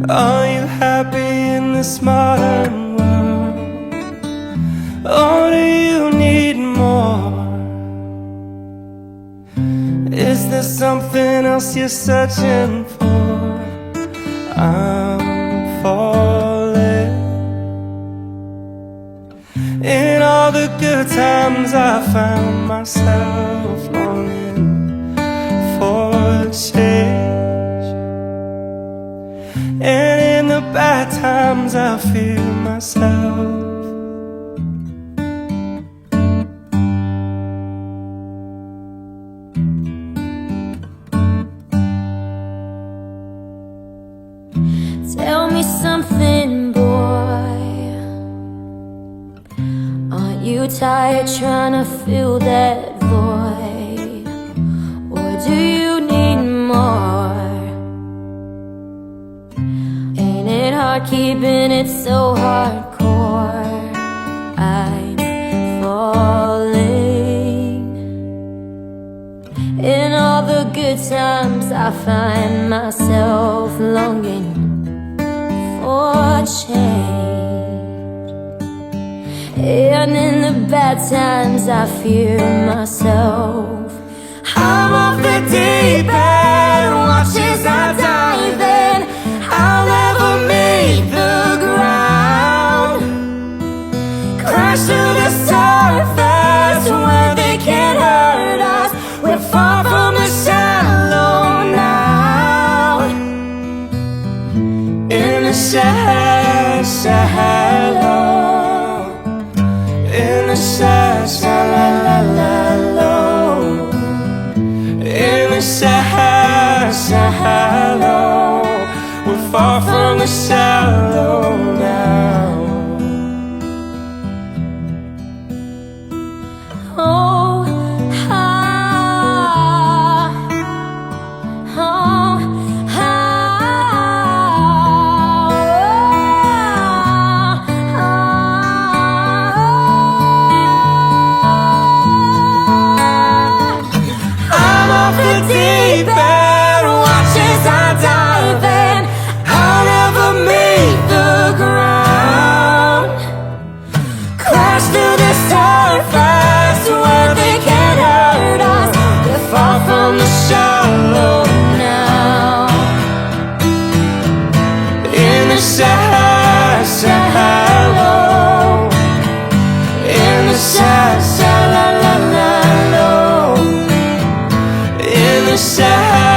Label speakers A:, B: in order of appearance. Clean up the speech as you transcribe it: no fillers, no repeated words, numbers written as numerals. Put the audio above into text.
A: Are you happy in this modern world? Or do you need more? Is there something else you're searching for? I'm falling. In all the good times I found myself longing for change, and in the bad times I feel myself.
B: Tell me something, boy. Aren't you tired trying to fill that void? Or do you need more? Ain't it hard keeping it so hardcore? I'm falling. In all the good times I find myself longing for change, and in the bad times I fear myself. I'm off the deep end, watch as I dive in. I'll never meet the ground, crash to the surface where they can't hurt us. We're far from the shallow now, in the shallow, in the shallow, in the shallow. We're far from the shallow now. Oh, deep end, watch as I dive in. I'll never meet the ground, crash to the surface where they can't hurt us. We're far from the shallow now, in the shallow, in the shallow, in the shallow.